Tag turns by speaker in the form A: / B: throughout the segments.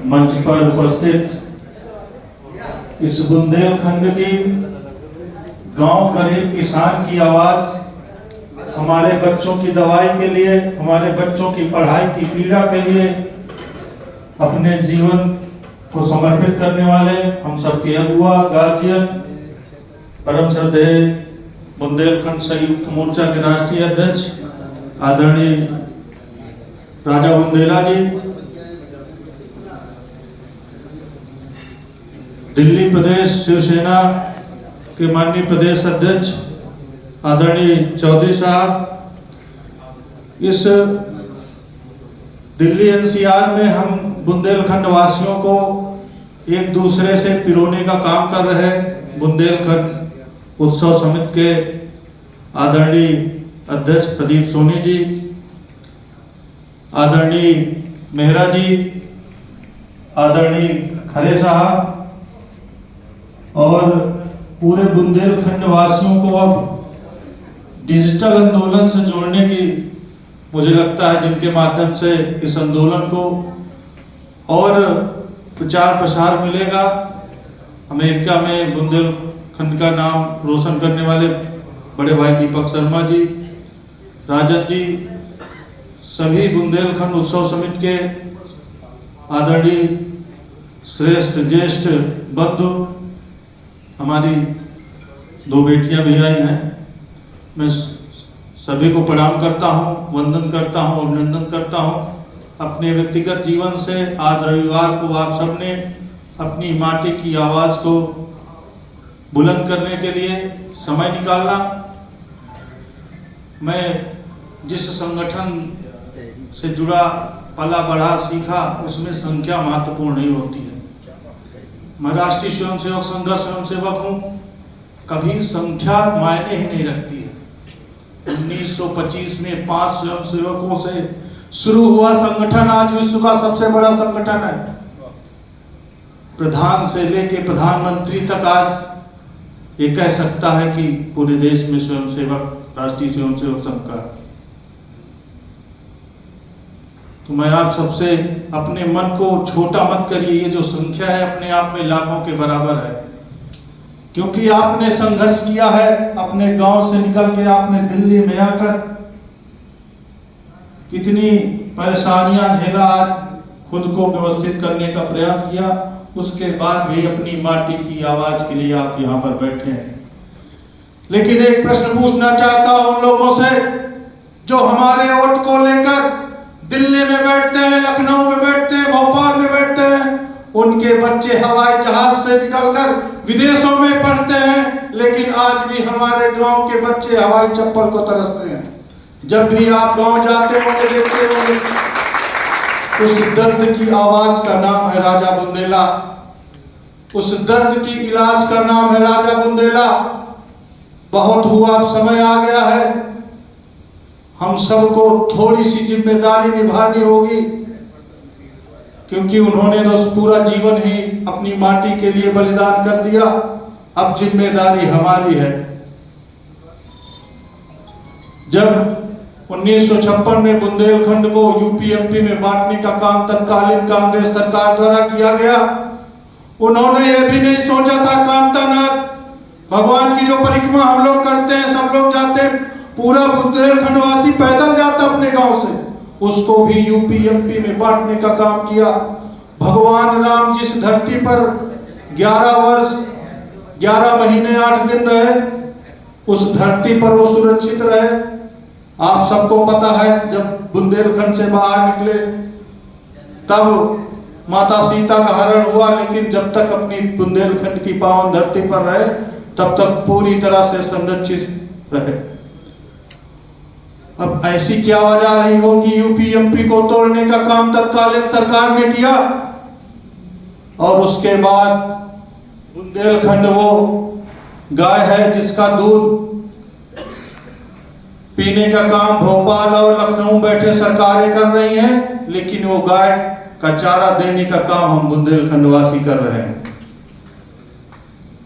A: मंच पर उपस्थित इस बुंदेलखंड की गांव गरीब किसान की आवाज, हमारे बच्चों की दवाई के लिए, हमारे बच्चों की पढ़ाई की पीड़ा के लिए अपने जीवन को समर्पित करने वाले हम सबके अगुआ गार्जियन परम श्रद्धेय बुंदेलखंड संयुक्त मोर्चा के राष्ट्रीय अध्यक्ष आदरणीय राजा बुंदेला जी, दिल्ली प्रदेश शिवसेना के माननीय प्रदेश अध्यक्ष आदरणीय चौधरी साहब, इस दिल्ली एनसीआर में हम बुंदेलखंड वासियों को एक दूसरे से पिरोने का काम कर रहे बुंदेलखंड उत्सव समिति के आदरणीय अध्यक्ष प्रदीप सोनी जी, आदरणीय मेहरा जी, आदरणीय खरे साहब और पूरे बुंदेलखंड वासियों को अब डिजिटल आंदोलन से जोड़ने की मुझे लगता है, जिनके माध्यम से इस आंदोलन को और प्रचार प्रसार मिलेगा। अमेरिका में बुंदेलखंड का नाम रोशन करने वाले बड़े भाई दीपक शर्मा जी, राजन जी, सभी बुंदेलखंड उत्सव समिति के आदरणीय श्रेष्ठ ज्येष्ठ बंधु, हमारी दो बेटियां भी आई हैं, मैं सभी को प्रणाम करता हूं, वंदन करता हूं, अभिनंदन करता हूं। अपने व्यक्तिगत जीवन से आज रविवार को आप सबने अपनी माटी की आवाज को बुलंद करने के लिए समय निकालना। मैं जिस संगठन से जुड़ा, पला बढ़ा, सीखा, उसमें संख्या महत्वपूर्ण नहीं होती है। मैं राष्ट्रीय स्वयंसेवक संघ का स्वयंसेवक हूं, कभी संख्या मायने ही नहीं रखती है। 1925 में 5 स्वयंसेवकों से शुरू हुआ संगठन आज विश्व का सबसे बड़ा संगठन है। प्रधान से लेके प्रधानमंत्री तक आज ये कह सकता है कि पूरे देश में स्वयंसेवक, राष्ट्रीय स्वयंसेवक संघ का। तो मैं आप सबसे अपने मन को छोटा मत करिए, ये जो संख्या है अपने आप में लाखों के बराबर है, क्योंकि आपने संघर्ष किया है। अपने गांव से निकल के आपने दिल्ली में आकर कितनी परेशानियां झेला, आज खुद को व्यवस्थित करने का प्रयास किया, उसके बाद भी अपनी माटी की आवाज के लिए आप यहाँ पर बैठे हैं। लेकिन एक प्रश्न पूछना चाहता हूं उन लोगों से जो हमारे वोट को लेकर दिल्ली में बैठते हैं, लखनऊ में बैठते हैं, भोपाल में बैठते हैं, उनके बच्चे हवाई जहाज से निकलकर विदेशों में पढ़ते हैं, लेकिन आज भी हमारे गांव के बच्चे हवाई चप्पल को तरसते हैं। जब भी आप गांव जाते होंगे, देखते होंगे, उस दर्द की आवाज का नाम है राजा बुंदेला, उस दर्द की इलाज का नाम है राजा बुंदेला। बहुत हुआ, अब समय आ गया है, हम सबको थोड़ी सी जिम्मेदारी निभानी होगी, क्योंकि उन्होंने तो पूरा जीवन ही अपनी माटी के लिए बलिदान कर दिया। अब जिम्मेदारी हमारी है। जब 1956 में बुंदेलखंड को यूपीएमपी में बांटने का काम तत्कालीन कांग्रेस सरकार द्वारा किया गया, उन्होंने ये भी नहीं सोचा था कामतानाथ भगवान की जो परिक्रमा हम लोग करते हैं, सब लोग जाते हैं, पूरा बुंदेलखंड वासी पैदल जाता अपने गांव से, उसको भी यूपीएमपी में बांटने का काम किया। भगवान राम जिस धरती पर 11 वर्ष 11 महीने 8 दिन रहे, उस धरती पर वो सुरक्षित रहे। आप सबको पता है, जब बुंदेलखंड से बाहर निकले तब माता सीता का हरण हुआ, लेकिन जब तक अपनी बुंदेलखंड की पावन धरती पर रहे तब तक पूरी तरह से संरक्षित रहे। अब ऐसी क्या वजह रही हो कि यूपीएमपी को तोड़ने का काम तत्कालीन सरकार ने किया, और उसके बाद बुंदेलखंड वो गाय है जिसका दूध पीने का काम भोपाल और लखनऊ बैठे सरकारें कर रही हैं, लेकिन वो गाय का चारा देने का काम हम बुंदेलखंड वासी कर रहे हैं।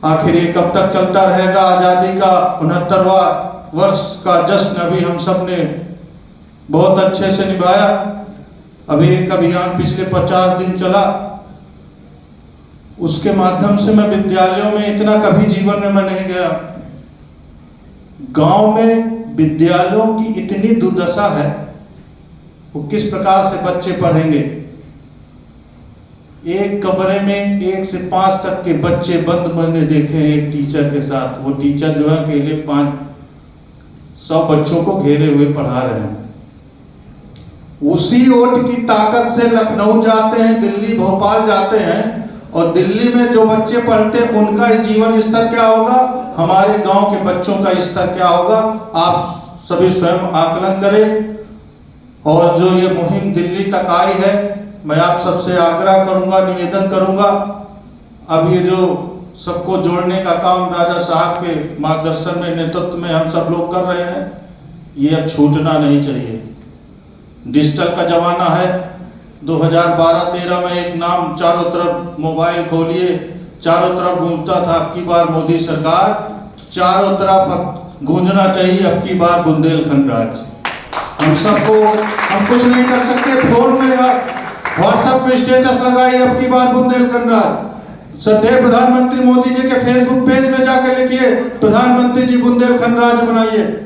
A: आखिर ये कब तक चलता रहेगा? आजादी का 69वां वर्ष का जश्न अभी हम सब ने बहुत अच्छे से निभाया, अभी एक अभियान पिछले 50 दिन चला, उसके माध्यम से मैं विद्यालयों में इतना कभी जीवन में मैं नहीं गया। गांव में विद्यालयों की इतनी दुर्दशा है, वो किस प्रकार से बच्चे पढ़ेंगे। एक कमरे में 1 से 5 तक के बच्चे बंद बने देखे हैं एक टीचर के साथ। वो टीचर जो है अकेले 500 बच्चों को घेरे हुए पढ़ा रहे हैं। उसी वोट की ताकत से लखनऊ जाते हैं, दिल्ली भोपाल जाते हैं, और दिल्ली में जो बच्चे पढ़ते हैं उनका जीवन स्तर क्या होगा, हमारे गांव के बच्चों का स्तर क्या होगा। आप सभी स्वयं आकलन करें। और जो ये मुहिम दिल्ली तक आई है, मैं आप सबसे आग्रह करूंगा, निवेदन करूंगा, अब ये जो सबको जोड़ने का काम राजा साहब के मार्गदर्शन में, नेतृत्व में हम सब लोग कर रहे हैं, ये अब छूटना नहीं चाहिए। डिजिटल का जमाना है। 2012-13 में एक नाम चारों तरफ मोबाइल खोलिए, चारों तरफ गूंजता था अब की बार मोदी सरकार, चारों तरफ गूंजना चाहिए अब की बार बुंदेलखंड राज। हम सबको, हम कुछ नहीं कर सकते, फोन में व्हाट्सएप पे स्टेटस लगाइए अब की बार बुंदेलखंड राज। श्रद्धेय प्रधानमंत्री मोदी जी के फेसबुक पेज में जाकर लिखिए प्रधानमंत्री जी बुंदेलखंड राज बनाइए।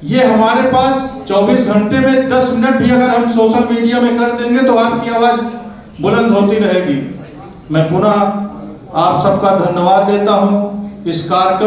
A: ये हमारे पास 24 घंटे में 10 मिनट भी अगर हम सोशल मीडिया में कर देंगे तो आपकी आवाज बुलंद होती रहेगी। मैं पुनः आप सबका धन्यवाद देता हूं इस कार्यक्रम